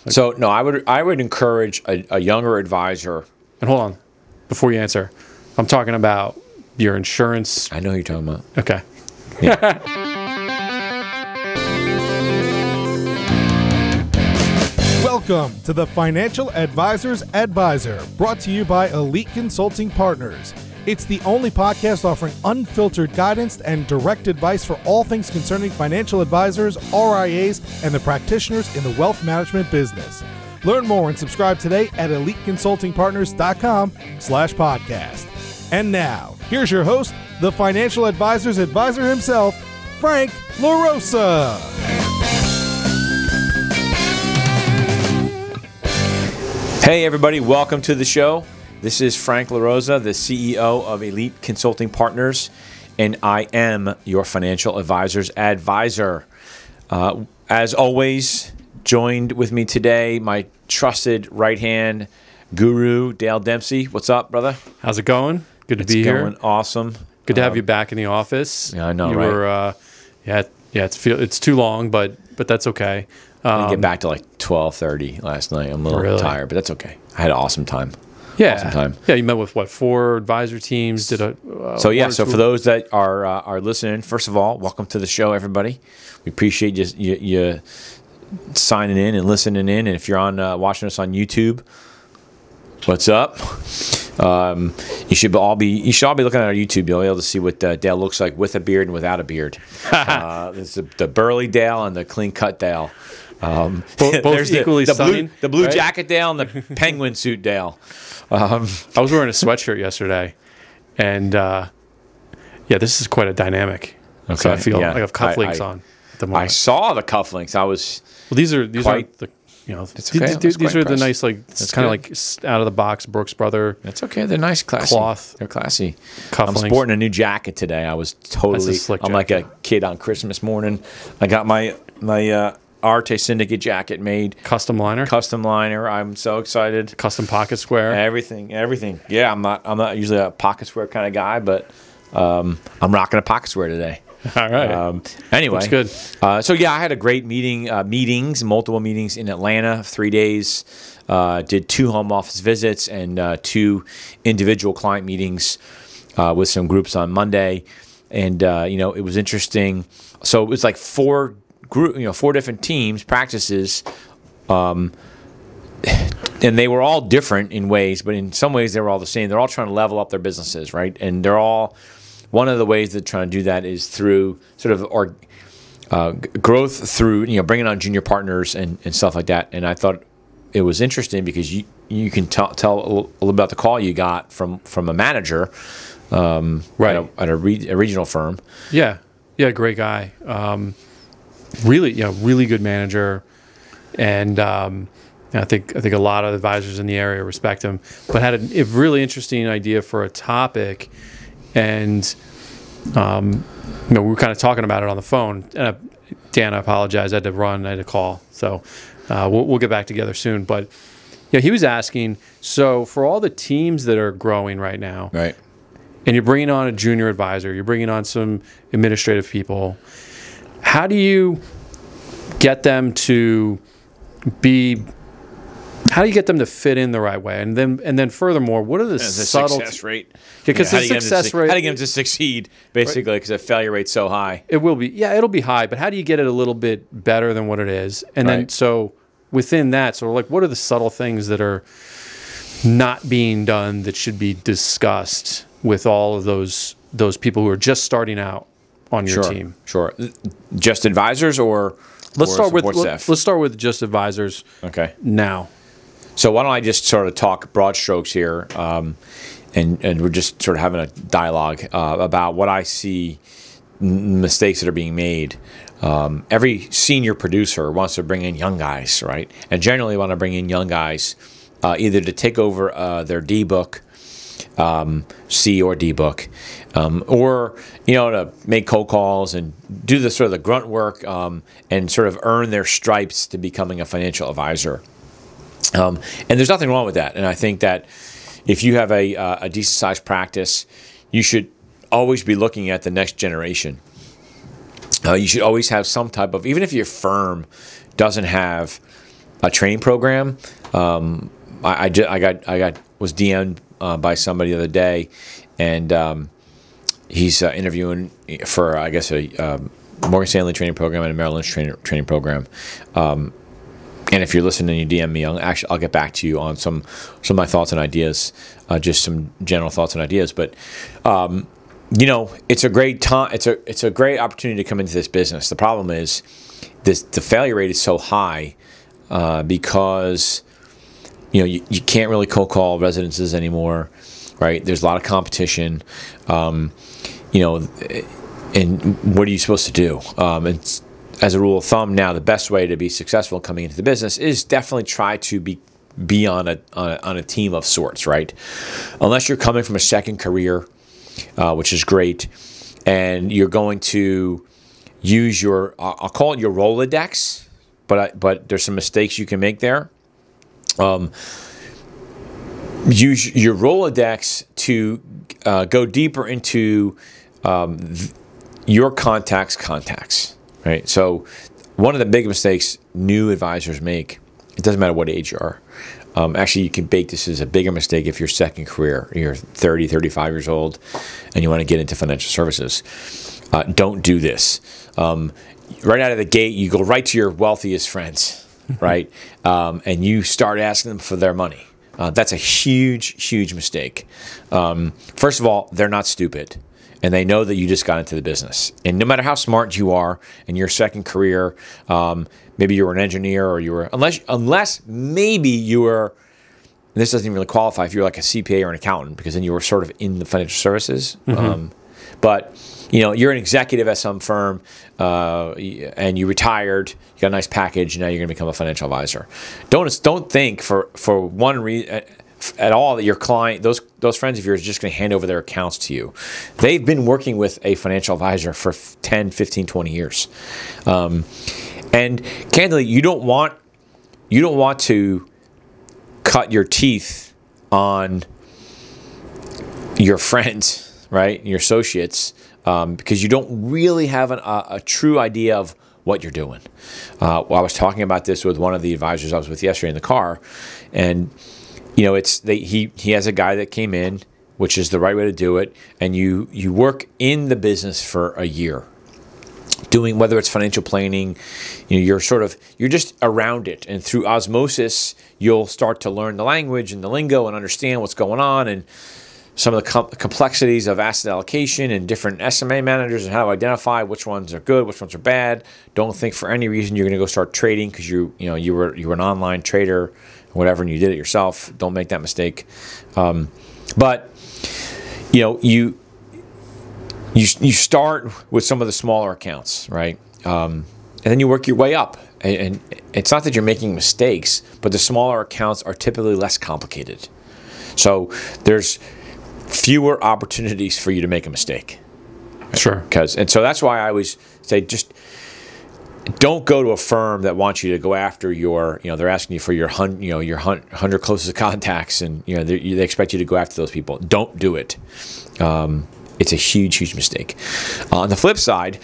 So no, I would encourage a younger advisor. And hold on, before you answer, I'm talking about your insurance. I know who you're talking about. Okay. Welcome to the Financial Advisor's Advisor, brought to you by Elite Consulting Partners. It's the only podcast offering unfiltered guidance and direct advice for all things concerning financial advisors, RIAs, and the practitioners in the wealth management business. Learn more and subscribe today at eliteconsultingpartners.com/podcast. And now, here's your host, the Financial Advisor's Advisor himself, Frank LaRosa. Hey everybody, welcome to the show. This is Frank LaRosa, the CEO of Elite Consulting Partners, and I am your financial advisor's advisor. As always, joined with me today, my trusted right-hand guru, Dale Dempsey. What's up, brother? How's it going? Good to be here. It's going awesome. Good to have you back in the office. Yeah, I know, you right? Were, it's too long, but that's okay. I didn't get back to like 12:30 last night. I'm a little tired, but that's okay. I had an awesome time. Yeah, awesome time. Yeah. You met with 4 advisor teams? So for those that are listening, first of all, welcome to the show, everybody. We appreciate you signing in and listening in. And if you're on watching us on YouTube, what's up? You should all be looking at our YouTube. You'll be able to see what Dale looks like with a beard and without a beard. This is the burly Dale and the clean cut Dale. Both equally stunning. The blue jacket Dale and the penguin suit Dale. I was wearing a sweatshirt yesterday, and this is quite a dynamic. Okay. So I feel like I have cufflinks on at the moment. I saw the cufflinks. These are these are the nice, like, it's kind of like out of the box Brooks Brother. That's okay. They're nice, classy cloth. They're classy. Cufflinks. I'm sporting a new jacket today. I was totally. I'm like a kid on Christmas morning. I got my Arte Syndicate jacket made. Custom liner. I'm so excited. Custom pocket square. Everything. Yeah, I'm not usually a pocket square kind of guy, but I'm rocking a pocket square today. All right. Anyway, looks good. I had a great multiple meetings in Atlanta, 3 days. Did 2 home office visits and 2 individual client meetings with some groups on Monday, and it was interesting. So it was like 4 different teams, practices, and they were all different in ways, but in some ways they were all the same. They're all trying to level up their businesses, right? And they're all. One of the ways they're trying to do that is through sort of growth through bringing on junior partners and stuff like that. And I thought it was interesting because you can tell a little about the call you got from a manager, right, at a regional firm. Yeah, great guy. Really good manager, and I think a lot of advisors in the area respect him. But had a really interesting idea for a topic. And we were kind of talking about it on the phone. Dan, I apologize. I had to run. I had a call. So we'll get back together soon. But he was asking, so for all the teams that are growing right now, right, and you're bringing on a junior advisor, you're bringing on some administrative people, how do you get them to fit in the right way? And then furthermore, what are the success rate? Because the success rate. How do you get them to succeed, basically, because the failure rate's so high? It will be. Yeah, it'll be high. But how do you get it a little bit better than what it is? And then, so within that, so like, what are the subtle things that are not being done that should be discussed with all of those people who are just starting out on your team? Sure. Just advisors or support staff? Let's start with just advisors. Okay. Now. So why don't I just sort of talk broad strokes here, and we're just sort of having a dialogue about what I see mistakes that are being made. Every senior producer wants to bring in young guys, right? And generally want to bring in young guys either to take over their D book, C or D book, or to make cold calls and do the sort of the grunt work and sort of earn their stripes to becoming a financial advisor. And there's nothing wrong with that. And I think that if you have a decent-sized practice, you should always be looking at the next generation. You should always have some type of, even if your firm doesn't have training program. I was DM'd by somebody the other day, and he's interviewing for, I guess, a Morgan Stanley training program and a Merrill Lynch training program. And if you're listening and you DM me, I'll get back to you on some of my thoughts and ideas, just some general thoughts and ideas. But it's a great time. It's a great opportunity to come into this business. The problem is the failure rate is so high because you can't really cold call residences anymore, right? There's a lot of competition, and what are you supposed to do? And as a rule of thumb, now the best way to be successful coming into the business is definitely try to be on a team of sorts, right? Unless you're coming from a second career, which is great, and you're going to use your, I'll call it your Rolodex, but there's some mistakes you can make there. Use your Rolodex to go deeper into your contacts, right? So one of the big mistakes new advisors make, it doesn't matter what age you are. Actually, you can bake this as a bigger mistake if you're second career, you're 30, 35 years old, and you want to get into financial services. Don't do this. Right out of the gate, you go right to your wealthiest friends, right? And you start asking them for their money. That's a huge mistake. First of all, they're not stupid, and they know that you just got into the business. And no matter how smart you are in your second career, maybe you were an engineer, or you were, unless maybe you were, and this doesn't even really qualify if you're like a CPA or an accountant, because then you were sort of in the financial services. But you're an executive at some firm, and you retired, you got a nice package, and now you're going to become a financial advisor. Don't think for one reason at all that your client, those friends of yours, are just going to hand over their accounts to you. They've been working with a financial advisor for 10, 15, 20 years. And candidly, you don't want to cut your teeth on your friends, right? Your associates, because you don't really have a true idea of what you're doing. I was talking about this with one of the advisors I was with yesterday in the car, and he has a guy that came in, which is the right way to do it, and you work in the business for a year, doing whether it's financial planning, you're just around it, and through osmosis, you'll start to learn the language and the lingo and understand what's going on, and some of the complexities of asset allocation and different SMA managers and how to identify which ones are good, which ones are bad. Don't think for any reason you're going to go start trading because you were an online trader or whatever, and you did it yourself. Don't make that mistake. But you start with some of the smaller accounts, right? And then you work your way up. And it's not that you're making mistakes, but the smaller accounts are typically less complicated. So there's fewer opportunities for you to make a mistake. Sure. And so that's why I always say, just don't go to a firm that wants you to go after they're asking you for your 100 closest contacts, and they expect you to go after those people. Don't do it. It's a huge mistake. On the flip side,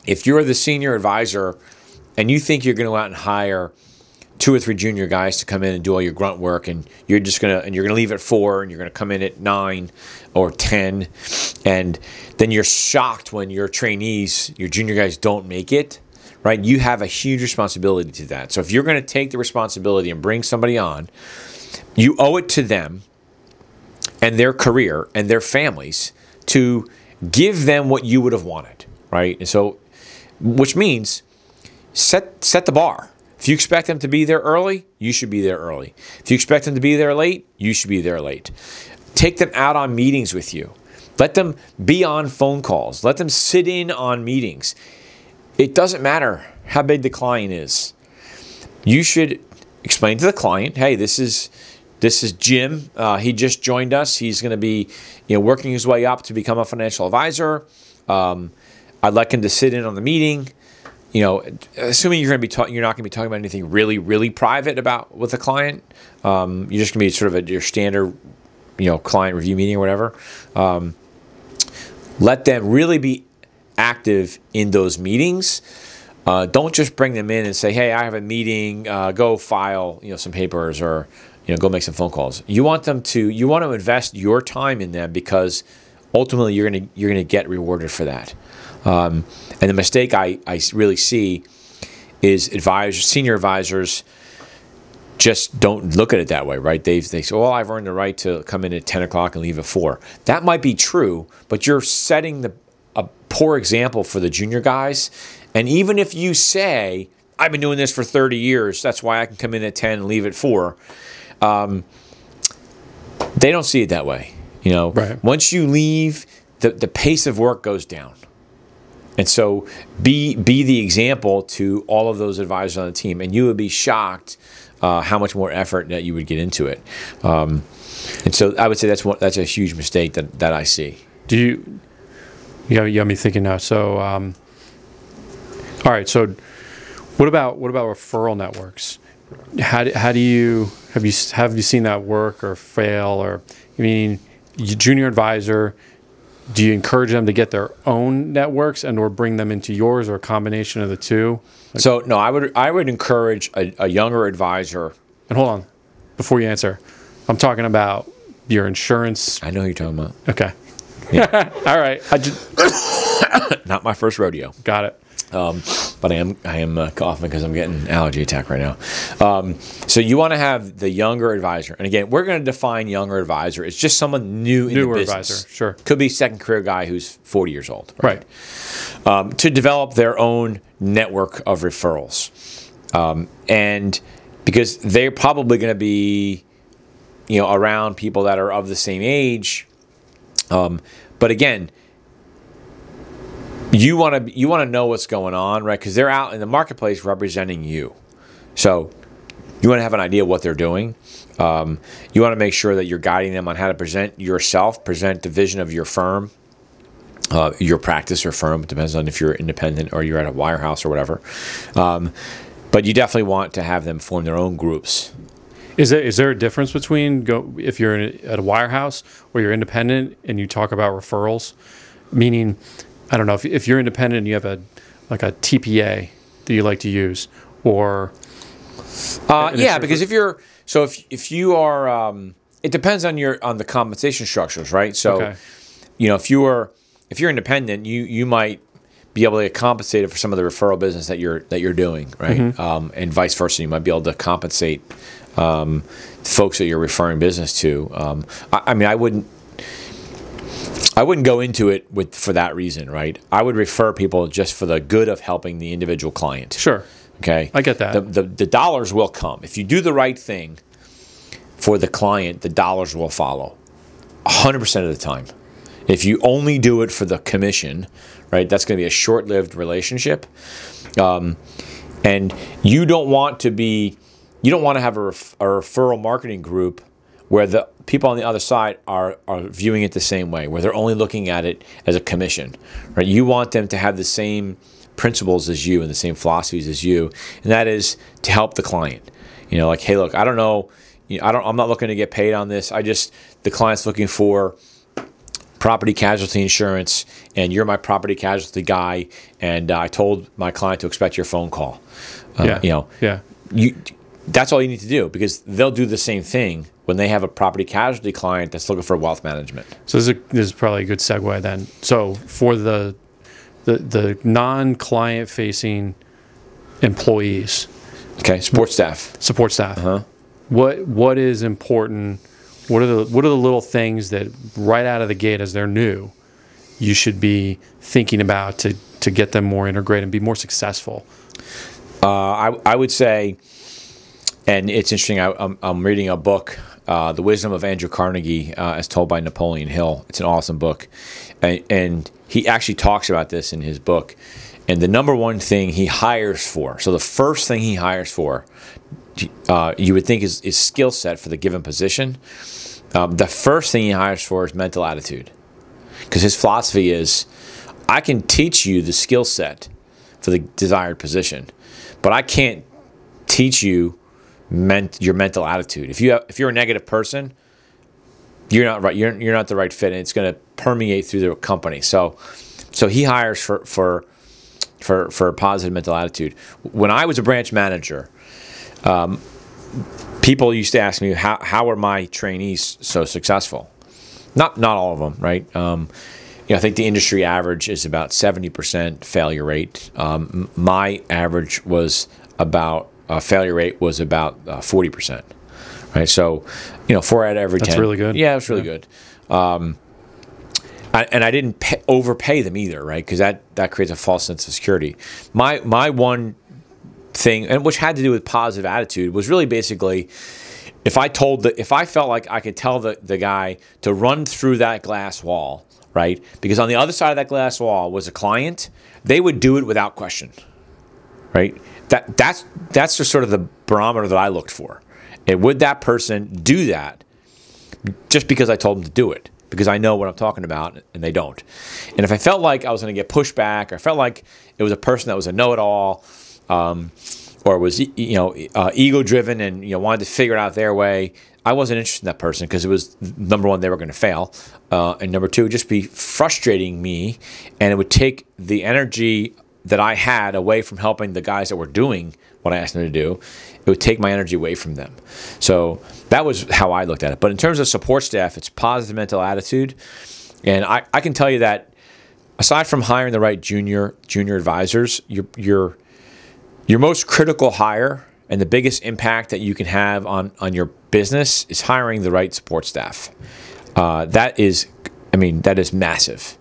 if you're the senior advisor and you think you're going to go out and hire 2 or 3 junior guys to come in and do all your grunt work, and you're gonna leave at 4, and you're gonna come in at 9 or 10, and then you're shocked when your trainees, your junior guys, don't make it, right? You have a huge responsibility to that. So if you're gonna take the responsibility and bring somebody on, you owe it to them and their career and their families to give them what you would have wanted, right? And so, which means set the bar. If you expect them to be there early, you should be there early. If you expect them to be there late, you should be there late. Take them out on meetings with you. Let them be on phone calls. Let them sit in on meetings. It doesn't matter how big the client is. You should explain to the client, hey, this is Jim. He just joined us. He's going to be working his way up to become a financial advisor. I'd like him to sit in on the meeting. Assuming you're not going to be talking about anything really, really private with the client, you're just going to be sort of your standard, client review meeting or whatever. Let them really be active in those meetings, don't just bring them in and say, "Hey, I have a meeting. Go file, some papers, or go make some phone calls." You want to invest your time in them, because ultimately you're gonna get rewarded for that. And the mistake I really see is senior advisors just don't look at it that way, right? They say, "Well, I've earned the right to come in at 10 o'clock and leave at 4." That might be true, but you're setting a poor example for the junior guys. And even if you say, "I've been doing this for 30 years, that's why I can come in at 10 and leave at 4," they don't see it that way. Right. Once you leave, the pace of work goes down. And so be the example to all of those advisors on the team, and you would be shocked how much more effort that you would get into it. And so I would say that's a huge mistake that I see. You got me thinking now. So, all right. So, what about referral networks? How do you have you seen that work or fail? Or junior advisor, do you encourage them to get their own networks or bring them into yours, or a combination of the two? So no, I would encourage a younger advisor. And hold on, before you answer, I'm talking about your insurance. I know who you're talking about. Okay. Yeah. All right. Not my first rodeo. Got it. But I am coughing because I'm getting an allergy attack right now. So you want to have the younger advisor, and again, we're going to define younger advisor. It's just someone newer in the business. Advisor, sure. Could be second career guy who's 40 years old. Right. To develop their own network of referrals, and because they're probably going to be, around people that are of the same age. But again, you want to know what's going on, right? Because they're out in the marketplace representing you. So you want to have an idea of what they're doing. You want to make sure that you're guiding them on how to present yourself, present the vision of your firm, your practice or firm. It depends on if you're independent or you're at a wirehouse or whatever. But you definitely want to have them form their own groups. Is there a difference between if you're at a wirehouse or you're independent and you talk about referrals? Meaning, I don't know, if you're independent and you have a TPA that you like to use, or because if you are, it depends on the compensation structures, right? So, okay. If you're independent, you might be able to get compensated for some of the referral business that you're doing, right? Mm-hmm. And vice versa, you might be able to compensate folks that you're referring business to. I wouldn't go into it for that reason, right? I would refer people just for the good of helping the individual client. Sure. Okay. I get that. The dollars will come. If you do the right thing for the client, the dollars will follow 100% of the time. If you only do it for the commission, right, that's going to be a short-lived relationship. And you don't want to have a referral marketing group where the people on the other side are viewing it the same way, where they're only looking at it as a commission, right? You want them to have the same principles as you and the same philosophies as you, and that is to help the client. Like, hey, look, I don't know, I'm not looking to get paid on this. The client's looking for property casualty insurance, and you're my property casualty guy, and I told my client to expect your phone call. That's all you need to do, because they'll do the same thing when they have a property casualty client that's looking for wealth management. So this is probably a good segue then. So for the non-client facing employees, okay, support staff, what is important? What are the little things that right out of the gate, as they're new, you should be thinking about to get them more integrated and be more successful? I would say, and it's interesting, I'm reading a book, The Wisdom of Andrew Carnegie, as told by Napoleon Hill. It's an awesome book. And he actually talks about this in his book. And the number one thing he hires for, so the first thing he hires for, you would think is skill set for the given position. The first thing he hires for is mental attitude. Because his philosophy is, I can teach you the skill set for the desired position, but I can't teach you your mental attitude. If you're a negative person, you're not right. You're not the right fit, and it's going to permeate through the company. So he hires for for a positive mental attitude. When I was a branch manager, people used to ask me, how are my trainees so successful? Not all of them, right? I think the industry average is about 70% failure rate. My average was about failure rate was about 40%, right? So, 4 out of every 10. That's really good. Yeah, it's really good. And I didn't overpay them either, right? Because that creates a false sense of security. My one thing, and which had to do with positive attitude, was really basically, if I felt like I could tell the guy to run through that glass wall, right? Because on the other side of that glass wall was a client, they would do it without question, right? That's just sort of the barometer that I looked for. And would that person do that just because I told them to do it? Because I know what I'm talking about, and they don't. And if I felt like I was going to get pushback, or I felt like it was a person that was a know-it-all, or was ego-driven and wanted to figure it out their way, I wasn't interested in that person, because it was, number one, they were going to fail, and number two, it would just be frustrating me, and it would take the energy that I had away from helping the guys that were doing what I asked them to do. It would take my energy away from them. So that was how I looked at it. But in terms of support staff, it's positive mental attitude. And I can tell you that aside from hiring the right junior advisors, your most critical hire and the biggest impact that you can have on your business is hiring the right support staff. That is massive.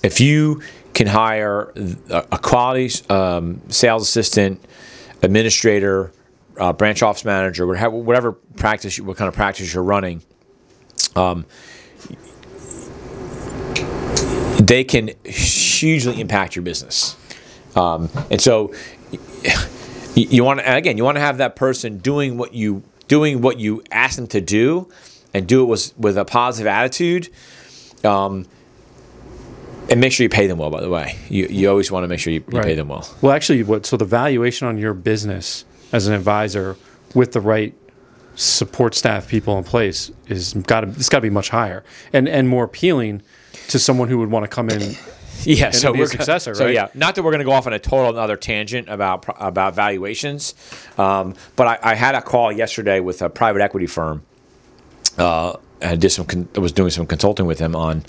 If you can hire a quality sales assistant, administrator, branch office manager, whatever practice, what kind of practice you're running, they can hugely impact your business. And so you want to have that person doing what you ask them to do, and do it with a positive attitude. And make sure you pay them well, by the way. You always want to make sure you pay them well. Well, actually, so the valuation on your business as an advisor with the right support staff people in place it's got to be much higher and more appealing to someone who would want to come in. Yeah, so be a successor, right? So yeah, not that we're going to go off on a total another tangent about valuations, but I had a call yesterday with a private equity firm. I was doing some consulting with him on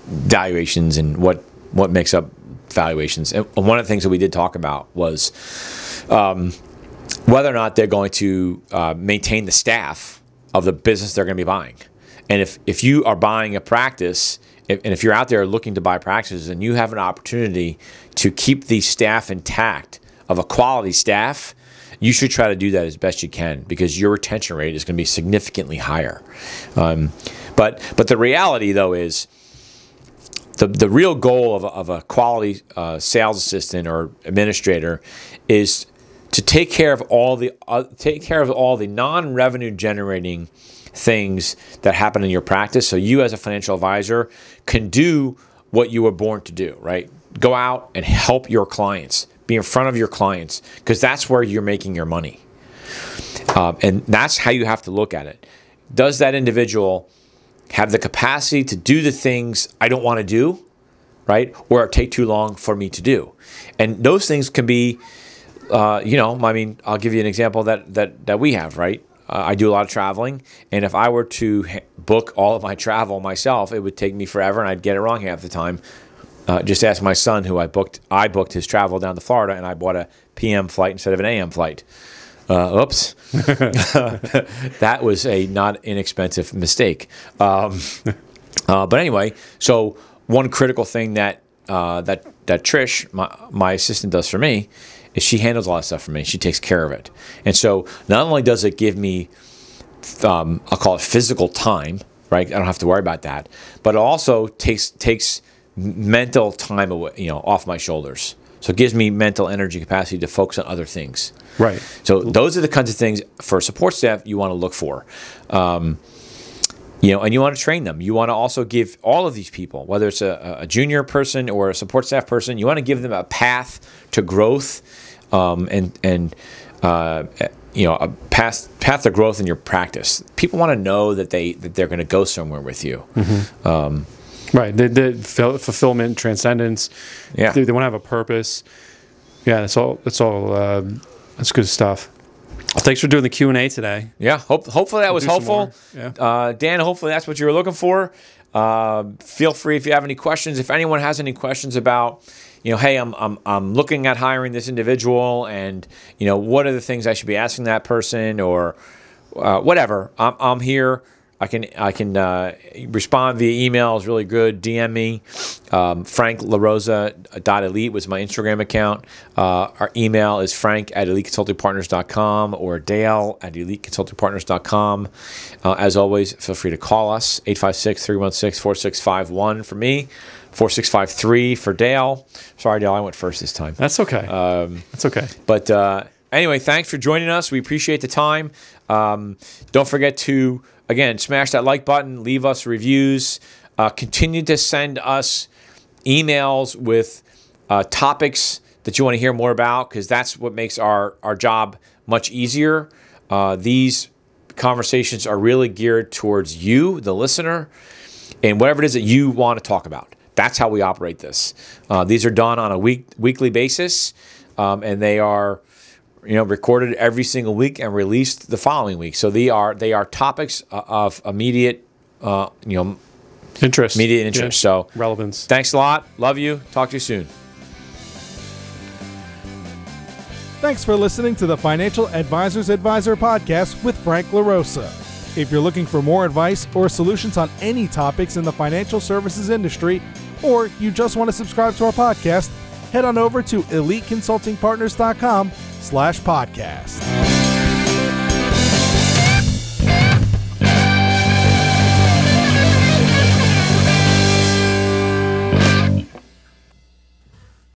valuations and what makes up valuations. And one of the things that we did talk about was whether or not they're going to maintain the staff of the business they're going to be buying. And if you are buying a practice, and if you're out there looking to buy practices and you have an opportunity to keep the staff intact of a quality staff, you should try to do that as best you can, because your retention rate is going to be significantly higher. But the reality, though, is the real goal of a quality sales assistant or administrator is to take care of all the non-revenue generating things that happen in your practice, so you as a financial advisor can do what you were born to do, right? Go out and help your clients, be in front of your clients, because that's where you're making your money. And that's how you have to look at it. Does that individual have the capacity to do the things I don't want to do, right? Or take too long for me to do? And those things can be, I'll give you an example that we have, right? I do a lot of traveling, and if I were to book all of my travel myself, it would take me forever, and I'd get it wrong half the time. Just ask my son, who I booked his travel down to Florida, and I bought a PM flight instead of an AM flight. Oops. That was a not inexpensive mistake. But anyway, so one critical thing that Trish, my assistant, does for me is she handles all that stuff for me. She takes care of it. And so not only does it give me, I'll call it physical time, right? I don't have to worry about that. But it also takes mental time away, off my shoulders. So it gives me mental energy capacity to focus on other things. Right. So those are the kinds of things for support staff you want to look for. And you want to train them. You want to also give all of these people, whether it's a junior person or a support staff person, you want to give them a path to growth, and a path to growth in your practice. People want to know that they're going to go somewhere with you. Mm-hmm. Right. The fulfillment, transcendence. Yeah. They want to have a purpose. Yeah, that's all. That's good stuff. Well, thanks for doing the Q&A today. Yeah. Hopefully that was helpful. Yeah. Dan, hopefully that's what you were looking for. Feel free if you have any questions. If anyone has any questions about, hey, I'm looking at hiring this individual, and what are the things I should be asking that person, or whatever. I'm here. I can respond via email. Is really good. DM me. FrankLaRosa.elite was my Instagram account. Our email is frank@eliteconsultingpartners.com or dale@eliteconsultingpartners.com. As always, feel free to call us, 856-316-4651 for me, 4653 for Dale. Sorry, Dale, I went first this time. That's okay. That's okay. But anyway, thanks for joining us. We appreciate the time. Don't forget to, again, smash that like button, leave us reviews, continue to send us emails with topics that you want to hear more about, because that's what makes our job much easier. These conversations are really geared towards you, the listener, and whatever it is that you want to talk about. That's how we operate this. These are done on a weekly basis, and they are recorded every single week and released the following week. So they are topics of immediate, interest. Immediate interest. So relevance. Thanks a lot. Love you. Talk to you soon. Thanks for listening to the Financial Advisors Advisor podcast with Frank LaRosa. If you're looking for more advice or solutions on any topics in the financial services industry, or you just want to subscribe to our podcast, head on over to eliteconsultingpartners.com/podcast.